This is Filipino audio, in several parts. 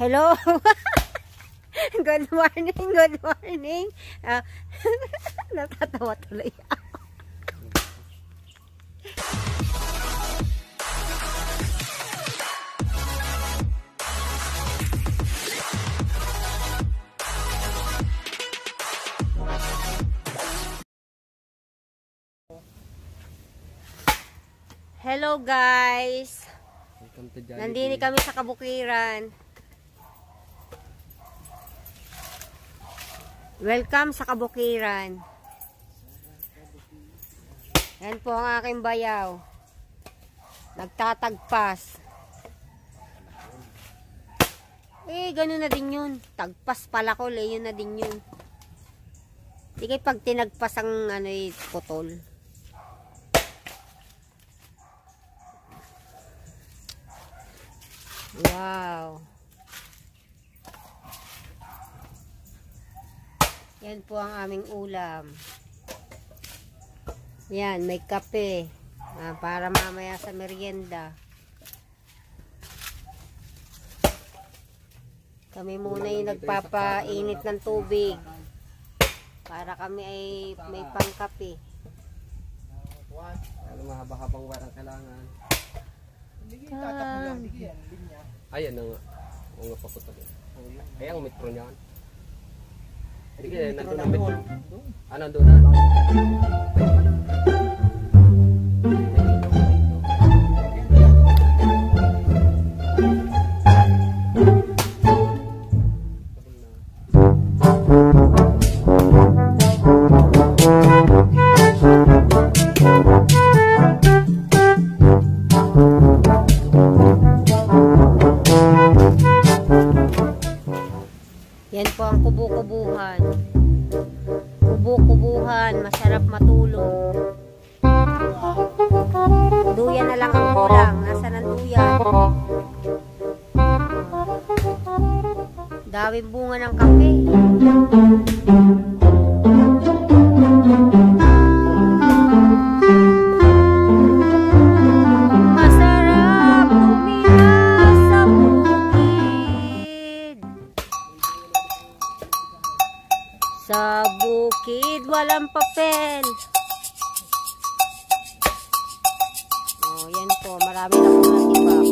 Hello. Good morning, good morning. Natatawa tuloy ako. Hello guys. Nandini kami sa Kabukiran. Welcome sa Kabukiran. Yan po ang aking bayaw. Nagtatagpas. Ganun na din yun. Tagpas pala ko, yun na din yun. Hindi pag tinagpas ang putol. Wow. Yan po ang aming ulam. Yan, may kape. Para mamaya sa merienda. Kami muna yung nagpapainit ng tubig. Para kami ay may pangkape. Mahaba-habang warang kailangan. Ayan na nga. O nga paputok. Kaya ang metro niyan. Sige, nandun ang metro. Nandun na? Yan po ang kubo-kubuhan. Kubo-kubuhan, masarap matulog. Duyan na lang ang kulang. Nasaan ang duyan? Daming bunga ng kape. Masarap tumira sa bukid. Sa bukid walang papel. Oh, yan po. Marami na po natibak.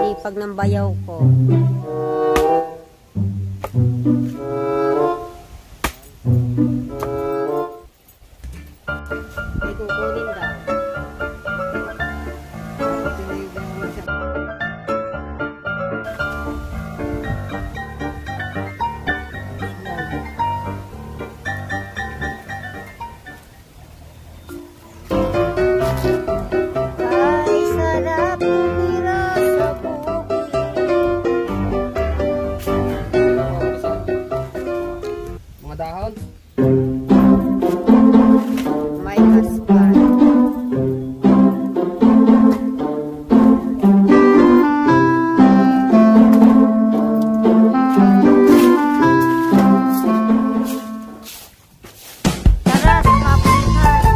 Sipag ng bayaw ko. May kukunin daw. Dahon. May kaspan. Tara sa kapulihan.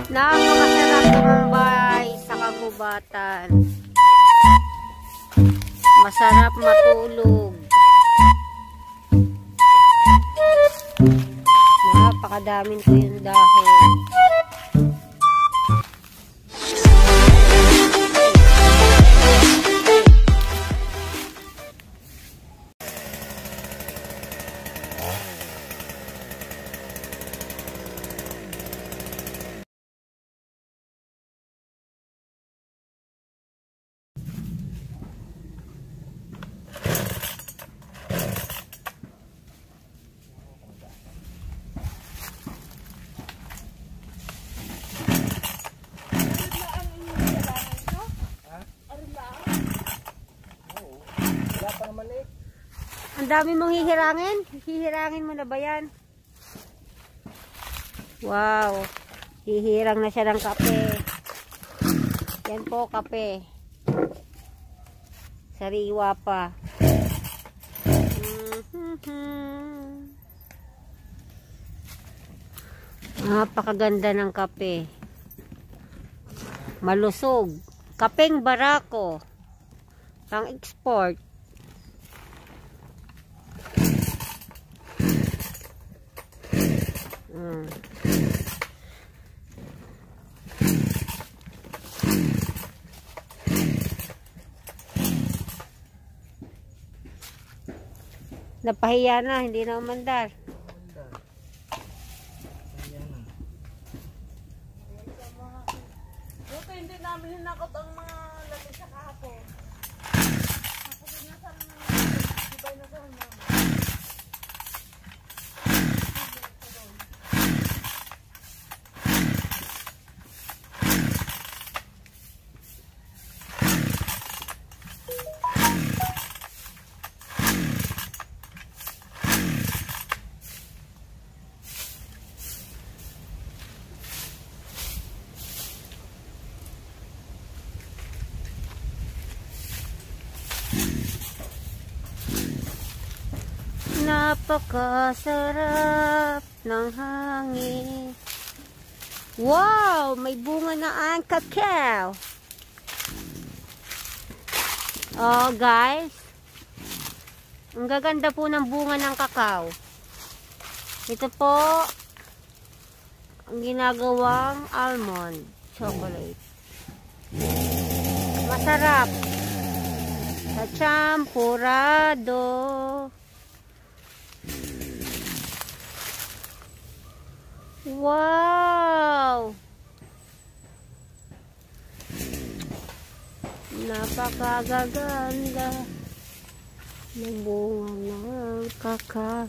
Napakasarap tumambay sa kagubatan. Masarap matulog. Napakadamin ko yung dahon. Ang dami mong hihirangin. Hihirangin mo na ba yan? Wow. Hihirang na siya ng kape. Yan po, kape. Sariwa pa. Napakaganda ng kape. Malusog. Kapeng Barako. Pang export. Napahiya na, hindi na umandar. Buti hindi namin hinakot ang mga lamig sa kahapon. Ako din nasa ibay na sa namin. Napakasarap ng hangin. Wow! May bunga na ang kakao. Oh, guys. Ang gaganda po ng bunga ng kakao. Ito po ang ginagawang almond chocolate. Masarap. Sa champurado. Wow! Napakagaganda ng bunga ng kakao.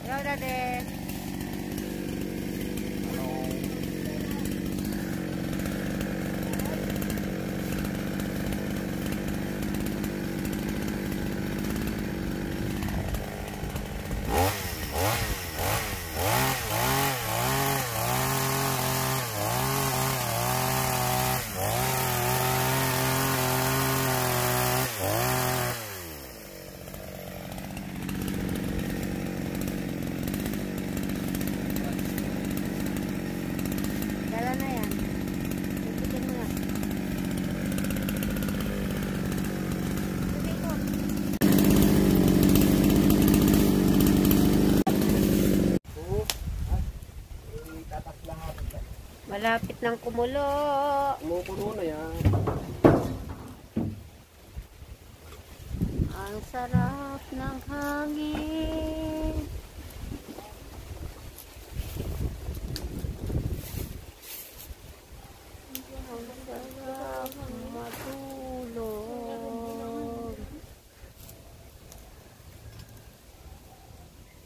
Hello, Daddy. Dala na yan. Ikutin mo na. Malapit ng kumulo. Kumukulo na yan. Ang sarap ng hangin. Ang sarap matulog.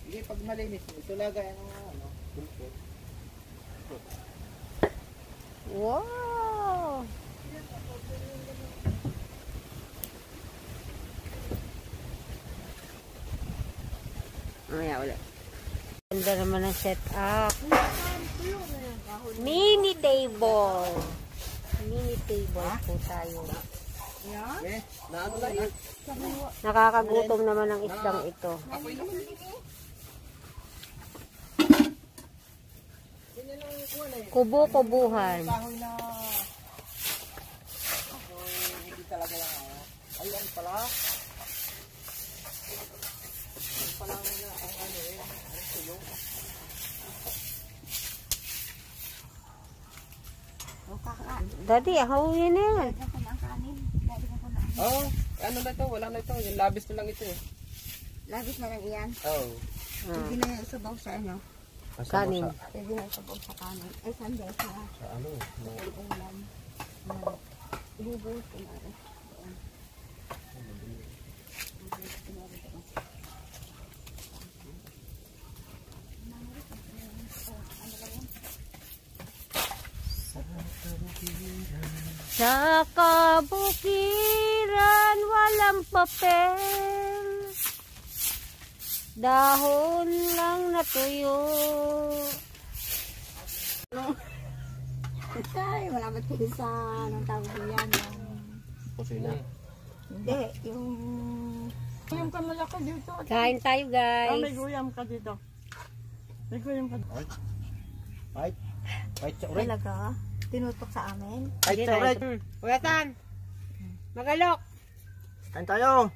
Hindi, pag malinis mo, ito lagay ang ano, bulkot. Wow! Mamaya ulit. Ganda naman ang setup. Mini table. Mini table po tayo. Eh, Na ano lang yan? Nakakagutom naman ang isdang ito. Kubo-kubuhan. Kahoy na... Hindi talaga lang ano. Ayan pala. Ayan pala ang ano eh. Ang tuyo. Daddy, ahawin na yan. Oh, ano na ito? Wala na ito. Yung labis na lang ito eh. Labis na lang iyan. Oh. Hindi na yung sabaw sa ano. Kanin. Pwede na yung sabaw sa kanin. Ay, sandes na. Sa ano? Ay, ulam. Ibubuhos ko na rin. Sa kabukiran, walang papel. Dahon lang natuyo. Ay, wala ba't kayo sa anong tawag yan? Kusina. Hindi, yung... Guyam ka malaki dito. Kain tayo, guys. may guyam ka dito. May guyam ka dito. Right? Right sa uray. Talaga? Tinutok sa amin? Right sa uray. Uyatan. Magalok. Kain tayo.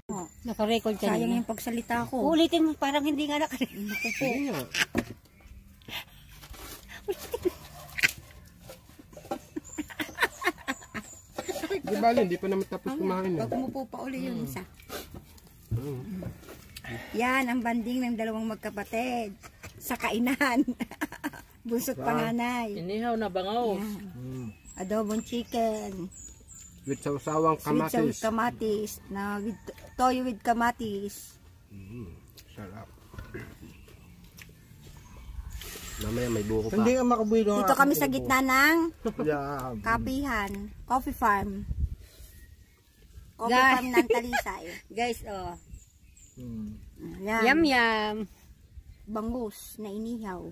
Naka-record ka Sayang nila. yung pagsalita ko. Ulitin mo, parang hindi nga naka-record. Hindi nga. Di bali, hindi pa naman tapos kumain. Pag umupo pa uli yung isa. Yan ang banding ng dalawang magkapatid sa kainan. Bunso't panganay. Inihaw na bangaw. Yan. Adobong chicken. With sawsawang Sweet kamatis. sa kamatis. Na with, toyo with kamatis. Sarap. Mamaya may buko pa. Hindi ka makabulo. Dito kami sa gitna ng Yeah. kapihan. Coffee farm. Coffee Guys. farm ng Talisay. Guys, oh. Yan. Yum, yum. Bangus na inihaw.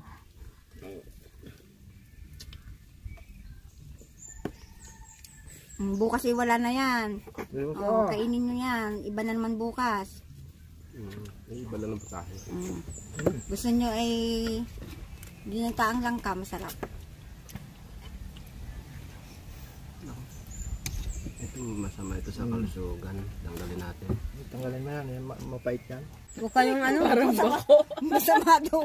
Bukas ay wala na yan. Oh, kainin nyo yan. Iba na naman bukas. Iba lang ang putahe. Gusto nyo ay ginataang langka, masarap. Ito masama ito sa kalusugan. Tanggalin natin. Tanggalin mo yan. Mapait yan. Huwag kayong ano. Masama daw.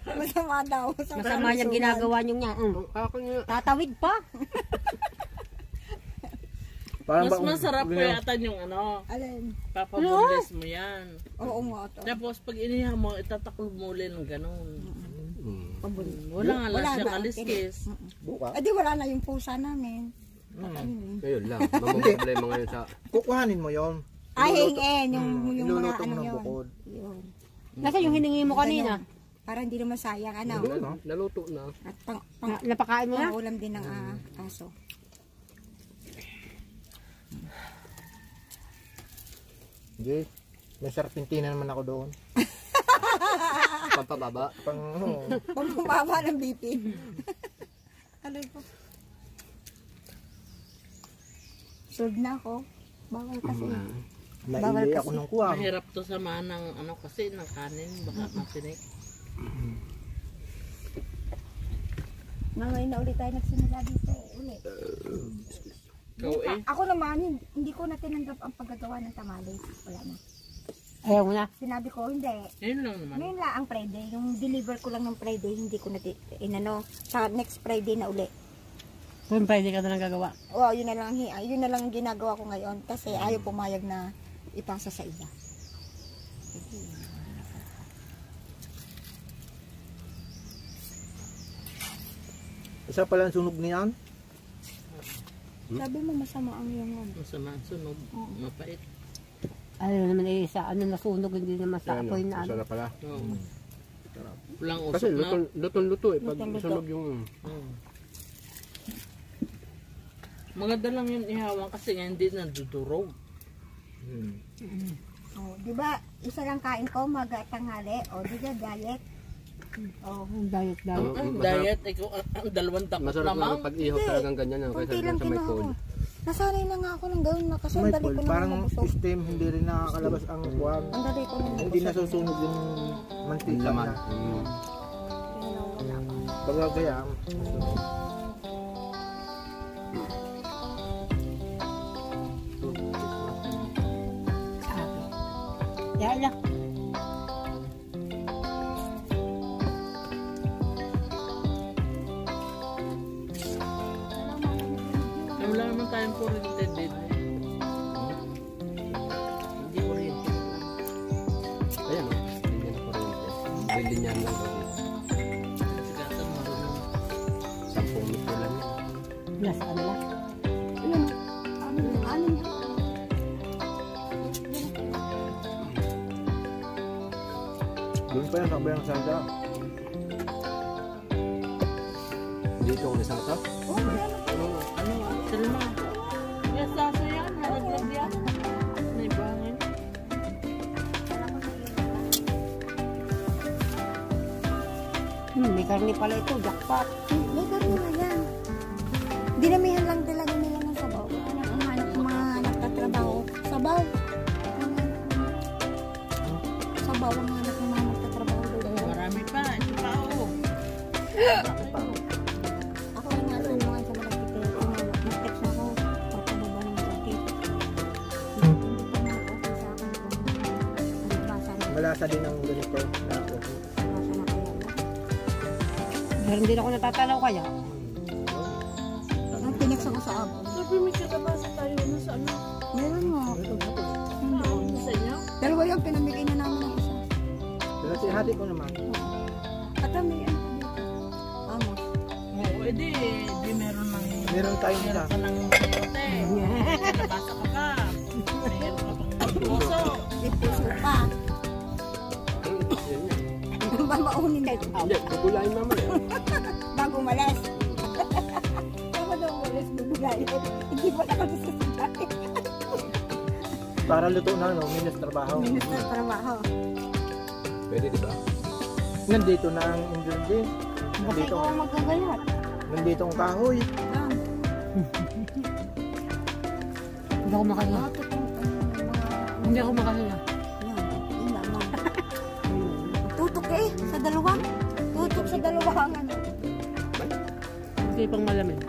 Masama daw. Masama yung ginagawa nyo niya. Ako nga. Tatawid pa. Parang Mas masarap po yata yung ano. Alin? Papabundes mo yan. Oo nga ito. Tapos pag inihaw mo, itataklo mo ulit ng ganun. Mm. Wala nga lang Wala siya na. kaliskis. buka. Di wala na yung pusa namin. Ngayon lang. Mamang-problema ngayon sa... Kukuhanin mo yon. Ay, yung mga Iluluto ano mo ng yun. bukod. Yun. Nasaan yung hiningi mo kanina? Para hindi naman sayang, ano. Naluto na. At pang Napakain mo na? ulam din ng aso. Hindi. May sarpintina naman ako doon. Pampababa. Pang Pambaba ng BP. Alay ko. Sold na ako. Bawal kasi. naili ako ng kuwang. Mahirap to sama ng ano kasi ng kanin. Baka masinik. Ngayon na ulit tayo nagsimula dito. Ulit. Ikaw eh. Ako naman, hindi ko na tinanggap ang paggagawa ng tamales. Wala na. Ayaw mo na. Sinabi ko, hindi. Yun lang naman. Ngayon lang ang Friday. Yung deliver ko lang ng Friday, hindi ko na inano. Sa next Friday na uli. Kung pwede ka na lang gagawa. Oh, yun na lang ang ginagawa ko ngayon kasi ayaw pumayag na ipasa sa iba. Isa pala ang sunog niyan. Sabi mo masama ang iyong ano. Masama ang sunog. Mapait. Ayaw naman eh, sa ano nasunog, hindi naman sa apoy na ano. Sarap pala. Oo. Walang Kasi usok na. lutong-luto eh. Pag Lutong-luto. sunog yung... Oo. Maganda lang yun ihawan kasi nga hindi nadudurog. Oh, 'di ba? Isa lang kain ko tanghali. O, di ba diet? Oh, diet daw. Ang diet, ikaw ang dalawang takot Masarap lamang. na pag-ihop talagang ganyan yan. Kunti Kaysa lang dun sa may kinuha ko. cold. Nasanay na nga ako ng gawin na kasi ang May dali ko pol, na parang nabusog. system, hindi rin nakakalabas ang kuwang. Ang dali ko na Hindi nasusunog yung Yung mantika laman. niya. Nawala ko. Bagagayam. Yan lang. Wala naman tayong oriented dito. Hindi oriented. Ayan o. Linya na kuryente. May linya lang daw dito. Sigatan marunong. 10 metro lang yan. Plus kanila. Doon pa yan, sabi ng sanda. Dito ang isang to. Ano? Selma. Yes, sasa yan. Nalaglag yan. May bangin. May karni pala ito, jackpot. May karne na yan. Dinamihan lang talaga nila ng sabaw. Ang hanap ng mga nagtatrabaho. Sabaw. Sabaw ang hanap ng mga nagtatrabaho doon. Marami pa. Ito pa oh. Ako ang natulungan sa mga nagtitira. Nag-text ako. Pagpababa ng jacket. Hindi pa na okay sa akin kung basa na. Malasa din ang ganito. Na ako. Basa na kaya. Pero hindi na ako natatalaw kaya. Ang tinext ako sa abo. Sabi may katabasa tayo na sa ano. Meron nga. Sa inyo? Dalawa yung pinamigay na namin ng isa. Hati ko naman. At may ano kami. Amos. Oo, edi. Di meron ng... Meron tayong isa. Meron ka ng mayote. Nabasa ka pa. Meron ka pang puso. May puso pa. Yan yan. Mamaunin na ito. Hindi, gugulayin naman eh. Bago malas. Bago daw malas, bubulayin. Hindi pala kami sa sinabi. Para luto na, no? Minus trabaho. Minister trabaho. Pwede diba? Nandito na ang ingredients. Kasi Nandito, ikaw ang magagayat. nandito ang kahoy. Yan. Hindi ako makahiya. Bakit yung mga... Hindi ako makahiya. Yan. Yun naman. Tutok eh. Sa dalawa. Tutok sa dalawa ang ano. Hindi pang malamig.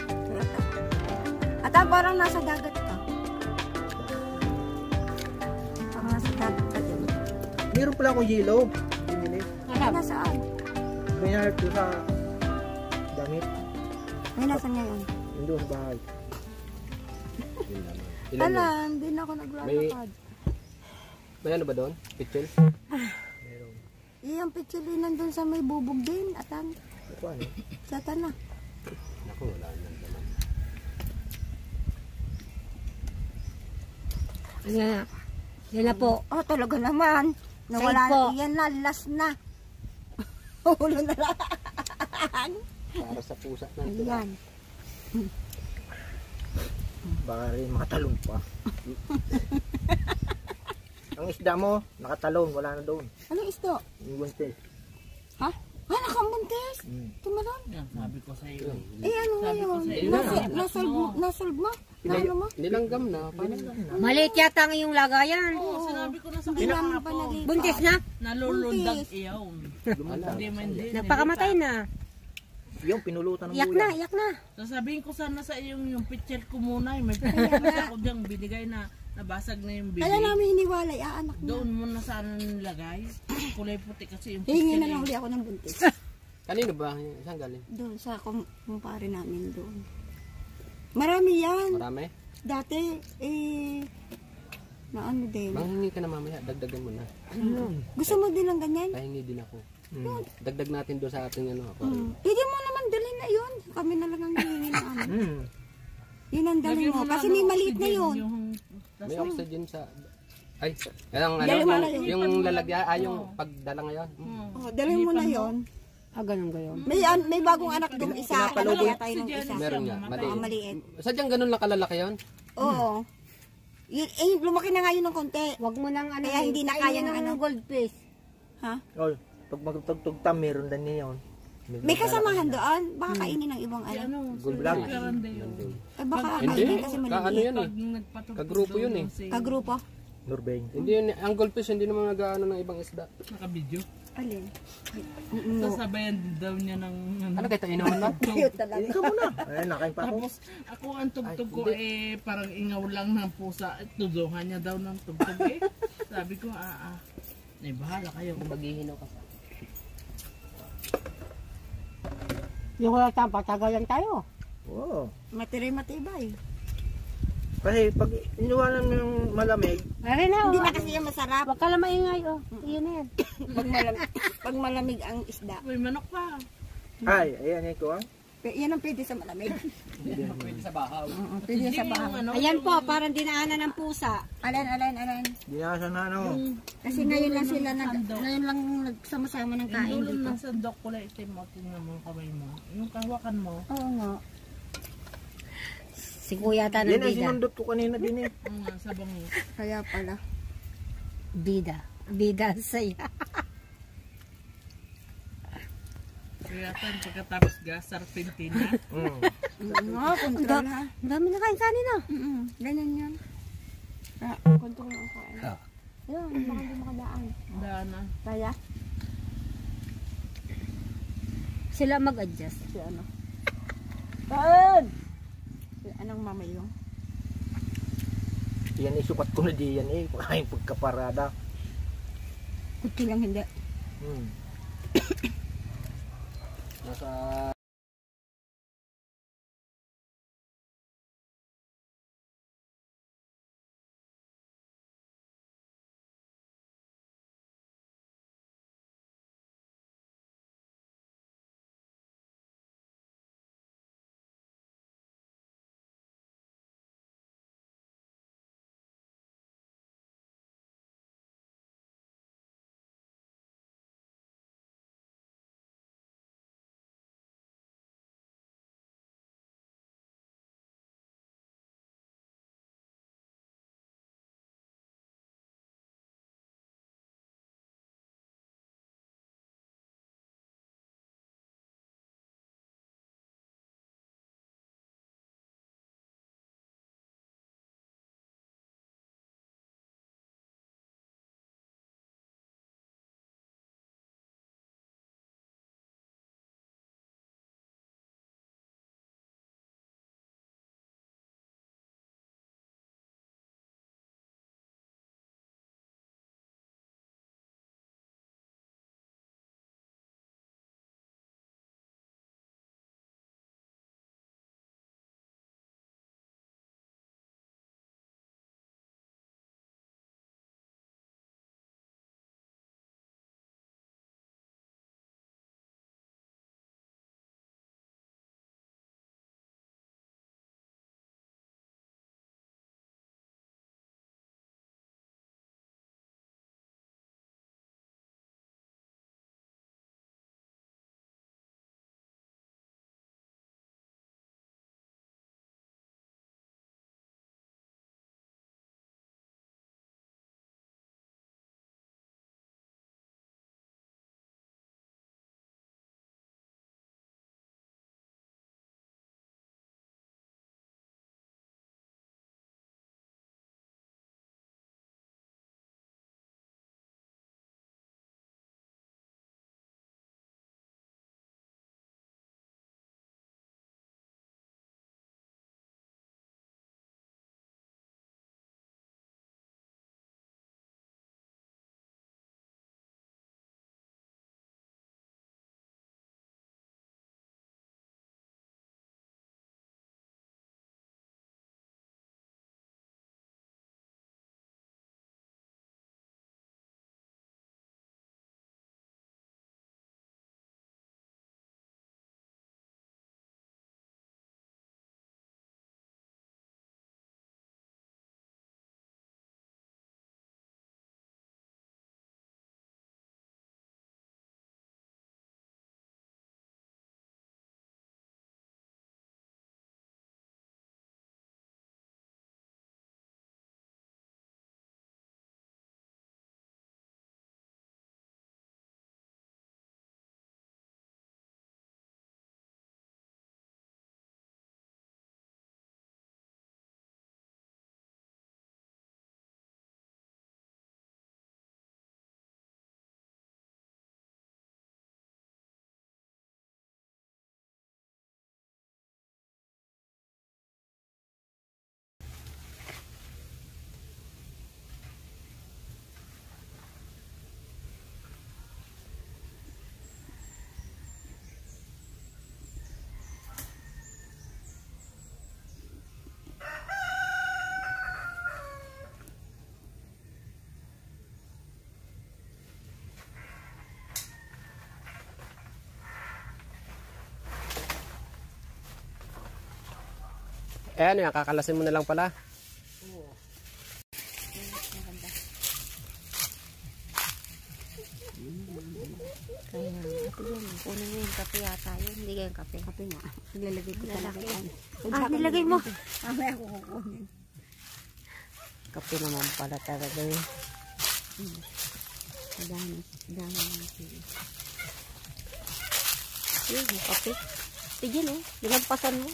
At parang nasa dagat ka. Parang nasa dagat ka din. Meron pala akong yellow. Binili. Nasaan? Binarap ko sa damit. May nasan ngayon? Yung doon sa bahay. Yun naman. Ilan yun? Wala, hindi na ako naglalakad. May ano ba doon? Pichel? Iyang pitsilinan dun sa may bubog din. Atang, Ako ano? sata na. Naku, wala na naman. Yan. Yan na po. Oh, talaga naman. Side Nawala po. na. Yan na, last na. Ulo na lang. Para sa pusa natin. Ayan. Baka rin makatalon pa. Ang isda mo, nakatalon. Wala na doon. Anong isto? Yung buntis. Ha? Ah, nakambuntis. Tumalon. Yan, sabi ko sa iyo. Eh, ano ngayon? sa iyo. Nasolve mo? Nasolve mo? Naano mo? Nilanggam na. Paano? Maliit yata ang iyong lagayan. Sinabi ko na sa Hindi kanya namin pa ako. nag-ipa. Buntis na. Nalulundag iyaw. Hindi man din. Nagpakamatay na. Yung pinulutan ng Iyak na, iyak na. Sasabihin ko sana sa iyo yung picture ko muna. May picture ako diyang binigay na nabasag na yung Kaya bibig. namin hiniwalay. Anak na. Doon mo na sana nilagay. Kulay puti kasi yung Hihingi picture. na lang uli ako ng buntis. Kanino ba? Saan galing? Doon sa kumpare namin doon. Marami yan. Marami? Dati, na ano din. Manghingi ka na mamaya. Dagdagan mo na. Gusto mo din ng ganyan? Pahingi din ako. Dagdag natin doon sa ating ano. Ako. Pwede mo naman dalhin na yun. Kami na lang ang hihingi ng ano. Yun ang dalhin Lagyan mo. na Kasi ng may maliit na oxygen, yun. May oxygen sa... Ay, yung, Dali mo ano, na yun. yung lalagyan, yung pagdala ngayon. Oh, dalhin mo na yun. Ah, ganun gayon. May bagong anak doon isa. Ano kaya tayo ng isa? Meron nga, maliit. Maliit. Sadyang ganun lang kalalaki yun? Oo. Lumaki na nga yun ng konti. Wag mo nang ano. Kaya hindi na kaya ng ano. goldfish. Ha? Oh, pag magtugtugtam, meron din niya yun. May kasamahan doon. Baka kainin ng ibang ano. Gold Black. Eh, baka Hindi, kainin kasi ano maliliit. yun eh. Kagrupo yun eh. Kagrupo. Nurbeng. Hindi yun, ang goldfish hindi naman nag-ano ng ibang isda. Naka-video. Alin? Sasabayan din daw niya ng Ano kayo ito, inuman mo? Cute talaga. Ikaw muna. Ay, nakain pa ako. Tapos ako ang tugtog ko parang ingaw lang ng pusa. Tudungan niya daw ng tugtog Sabi ko bahala kayo. Maghihinaw ka sa. Yung wala tayong patagalan tayo. Oo. Matibay. Kasi pag iniwanan mo yung malamig, Aray na, Hindi na kasi yung masarap. Huwag ka lang maingay, oh. Iyon na yan. Pag malamig ang isda. May manok pa. ay, ayan ito ah. Yan ang pwede sa malamig. Pwede sa bahaw. Pwede sa bahay. Ayan po, parang dinaanan ng pusa. Alin. Dinasa na ano. Kasi ngayon lang sila ngayon lang nagsama-sama ng kain Yung dulo dito. ng sandok kulay itim mo. Tingnan mo yung kamay mo. Yung kahawakan mo. Oo nga. Si kuya ta ng Yan ay bida. sinundot ko kanina din eh. Ang sabang mo. Kaya pala. Bida. Bida ang saya. Kaya tan pagkatapos gasar pintina. Oo, control ha. Ang dami na kain kanina. Ganyan yan. Control ang kain. Yun, baka hindi makadaan. Dana. Kaya? Sila mag-adjust. Si ano? Kain! Si anong mamayong? Yan isukat ko na di yan eh. Pagkain pagkaparada. Kunti lang hindi. Nasa Eh ano yan, kakalasin mo na lang pala. Kaya, ito yun. Kunin mo yung kape yata yun. Hindi ka yung kape. Kape nga. Nilalagay ko talaga yan. Nilagay mo. Mamaya ko kukunin. Kape naman pala talaga yun. Dami. Yun, yung kape. Tigil oh. Nilampasan mo.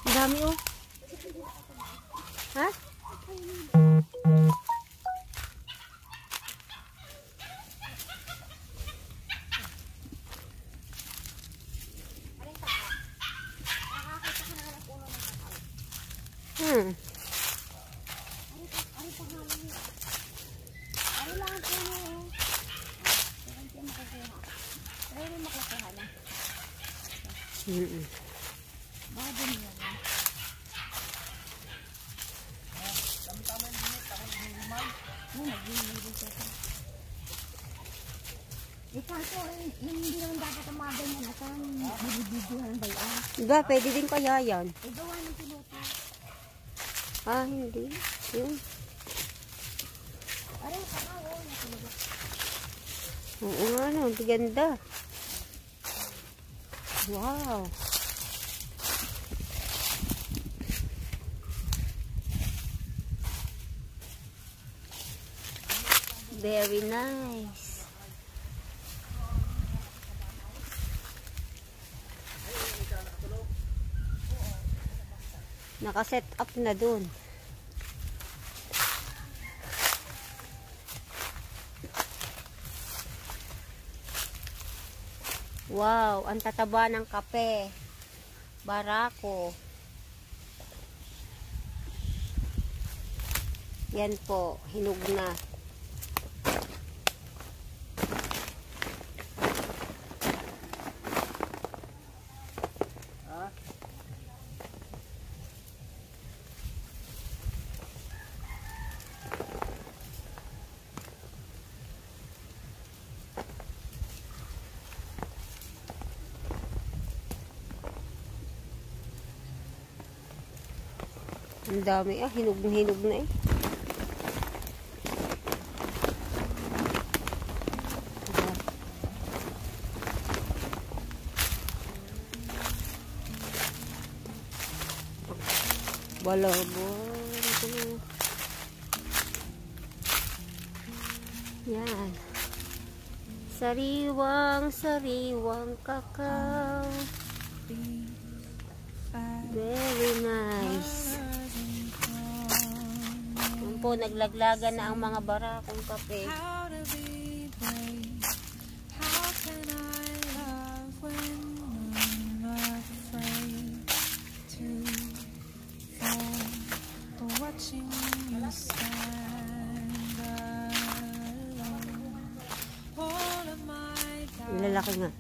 Ang dami oh. Ha? Kaso, hindi naman dapat ang mga ganyan at ang bibidyohan ba yan? Diba, pwede din kaya yan. Eh, gawa ng piloto. Ah, hindi. Yun. Aray, kakawo, natulog. Oo nga, no. Ang ganda. Wow. Very nice. Naka-set up na dun. Wow, ang tataba ng kape. Barako. Yan po, hinog na. Ang dami hinog na eh. Balabon. Yan. Sariwang kakao. Very nice. Yan po, naglaglagan na ang mga barakong kape. Lalaki nga.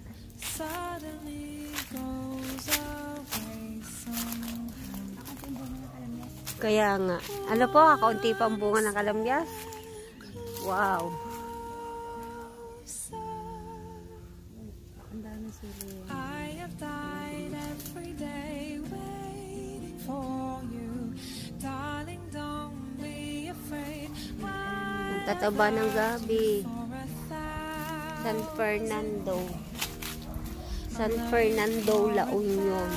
Kaya nga. Ano po, kaunti pa ang bunga ng kalamyas. Wow. Ang dami sili. Ang tataba ng gabi. San Fernando, La Union.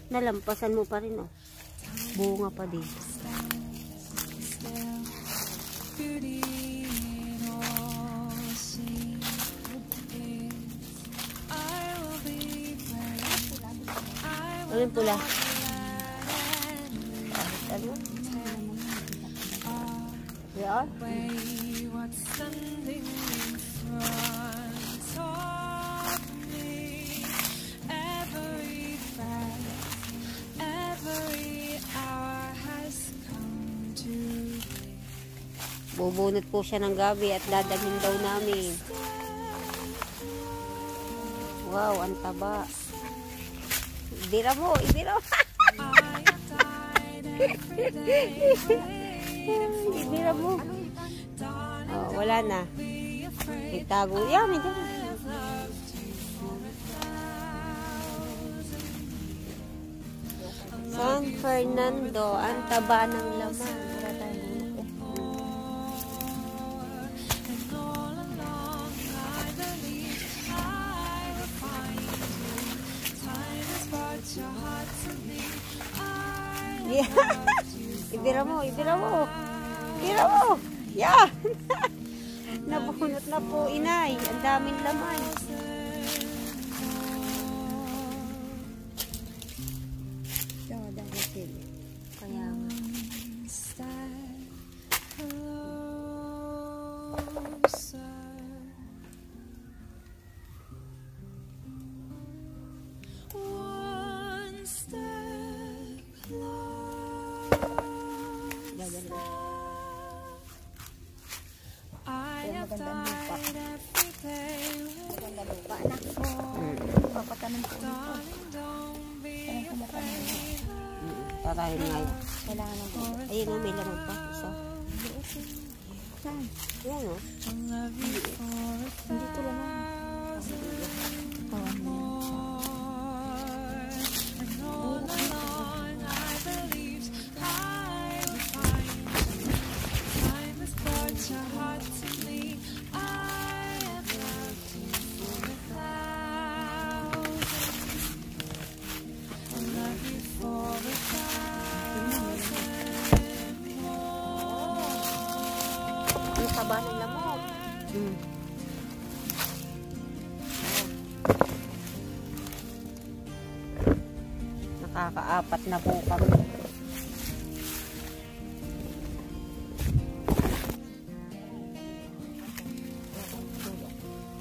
Nalampasan mo pa rin oh. Bunga pa din. Ano pula? Ano? Yan? Bubunot po siya ng gabi at dadalhin daw namin. Wow, ang taba. Ibira mo, ibira mo. Ibira mo. Oh. wala na. Itago. Yan, medyo. San Fernando, ang taba ng laman. Wala tayong bulok eh. Yeah. Ibira mo, ibira mo. Ibira mo. Yeah. Nabunot na po, inay. Ang daming laman. Dawa, dawa, sili. Kaya nga. Kaya magandang lupa. Magandang lupa na. Papatanim ko nito. Parang kumukha na yun. Tatahin nga yun. Kailangan ng bulok. Ayun o, may laman pa. Isa. Saan? Yan o. Hindi ko lang. Tawan mo yan. Ang taba ng lamok. Nakakaapat na po kami.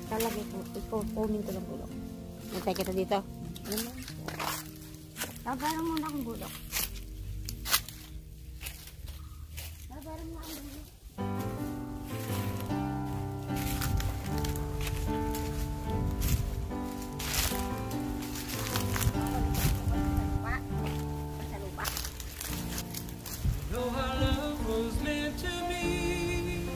Talagay ko. Ipunin ko lang bulok. Nantay kita dito. Labaran muna akong bulok. Labaran mo ang bulok. Though our love was meant to be,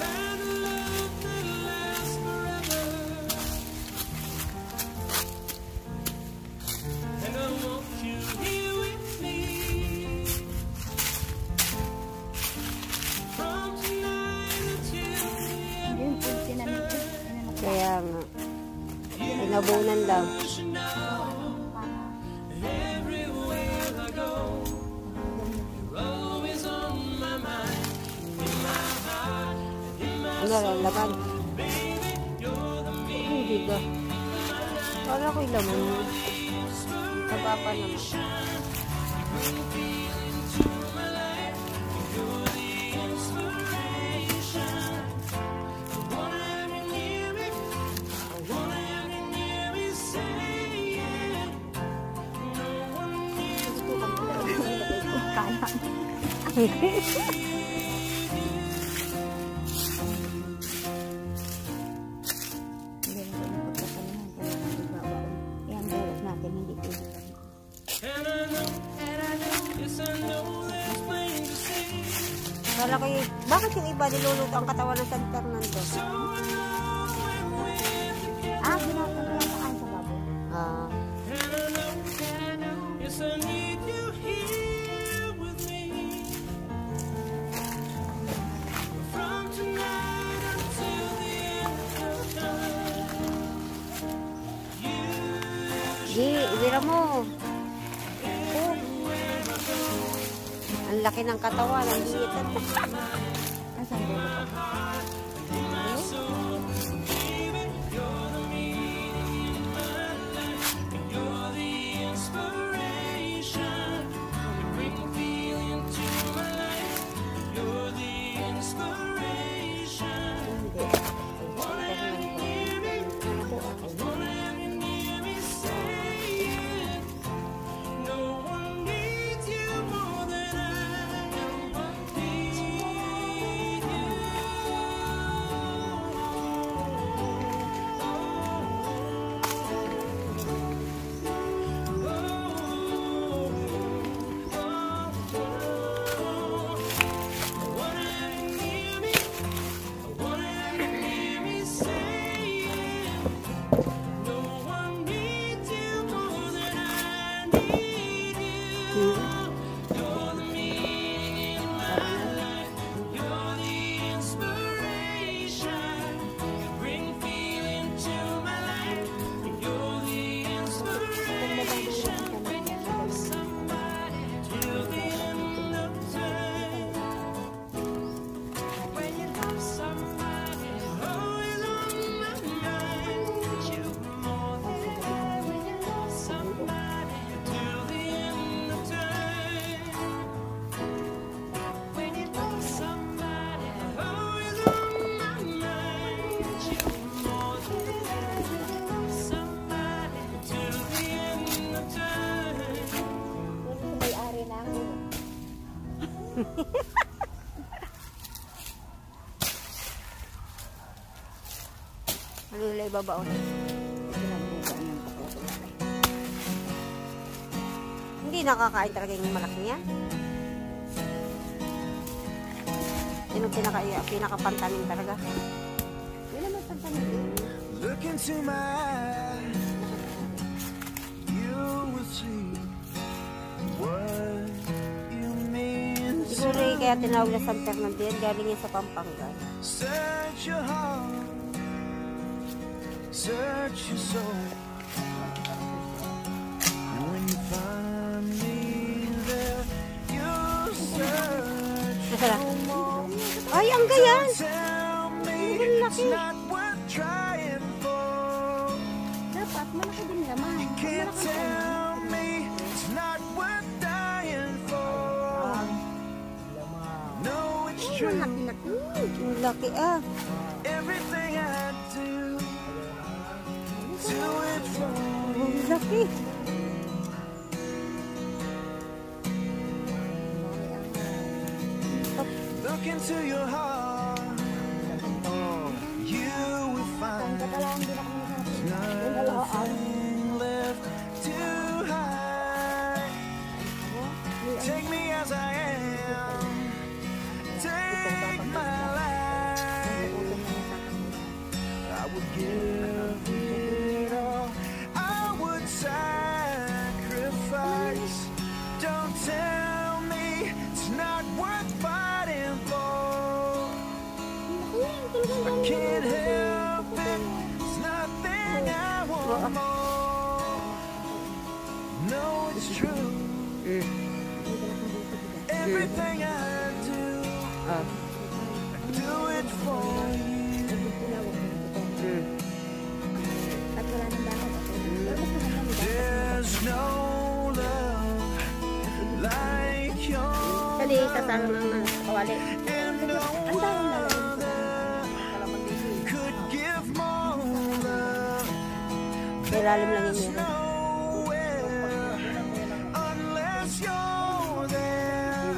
and a love that lasts forever, and I want you here with me, from tonight until the end. Yun po tinanim ko. Kaya nga. Pinabunan lang. You should know, everywhere I go, you're always on my mind, in my heart, in my Ano lang, laban. baby, you're the me. Hindi ba? Kala ko'y laman. Taba pa naman. Hindi na ko pagkakalihan. Kaya nagbabaon. Yan, bulok natin. Hindi ko. Kala ko yung, bakit yung iba niluluto ang katawan ng San Fernando? Ah, ginagawa ko lang pakain sa baboy. Ah, Yes, I need you here with me. From tonight until the end of time. di, ibira mo. Oh. Ang laki ng katawan, ang liit. Asan bulok ako? You're the inspiration. You bring feeling to my life. You're the inspiration. Wanna have you near me? Say it. No one needs you more than I need you. Malulay babaon. Hindi nakakain talaga yung malaki niya. Yun ang pinakapantanin talaga. Yun naman pantanin. Look into my eyes, you will see what you mean. Siguro kaya tinawag na San Fernando yan, galing yan sa Pampanga. Search your heart, search your soul. And when you find me there, you search Masarap. no more. Ay, ang gayan! Tell me Ang it's laki. not worth trying for. Dapat malaki din naman. Can't tell me it's not worth dying for. No, it's true. Laki-laki. Ang laki ah. Everything I do it for Ang you. laki. Look into your heart, you will find nothing left to hide. Take me as I am, take my life. I would give it all, I would sacrifice. Don't tell me it's not worth fighting for. I can't help it, it's nothing I want more. No, it's true. Everything I do it for you. At wala nang bakit. There's no love like yours, Dali, sasalo ng kawali. and no other could give more love. Ilalim lang yun yun. Nowhere unless you're there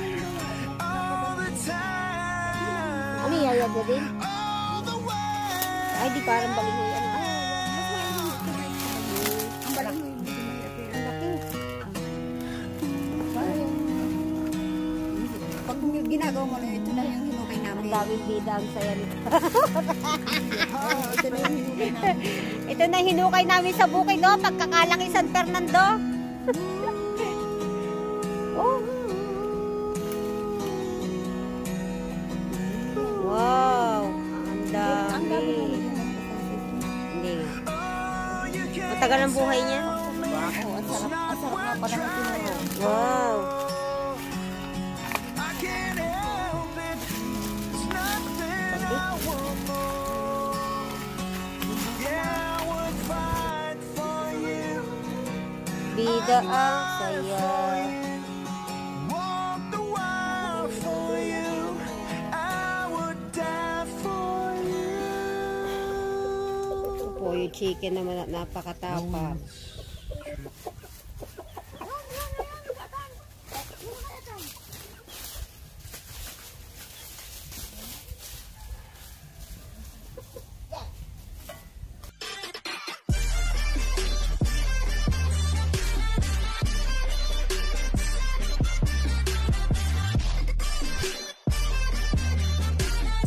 all the time, Ano yayag na din? all the way. Ay, di parang balingoy. Ano? Ang balaki. Ang laki. Pag ginagawa mo na ito na yung hinukay Ang namin. daming bida ang saya nito. Ito na yung hinukay namin. Ito na hinukay namin sa bukid, oh. Pagkakalaki San Fernando. Oh. Wow. Ang Ang dami dami. namin. Hindi nga. Oh, you can't Matagal ang buhay niya. Oo, ang sarap nga pala ng tinuro. Wow. I can't help it. It's nothing I want more. Yeah, I would fight for you. Bida ang saya. Walk the world for you. I would die for you. Po, yung chicken naman napakatapa.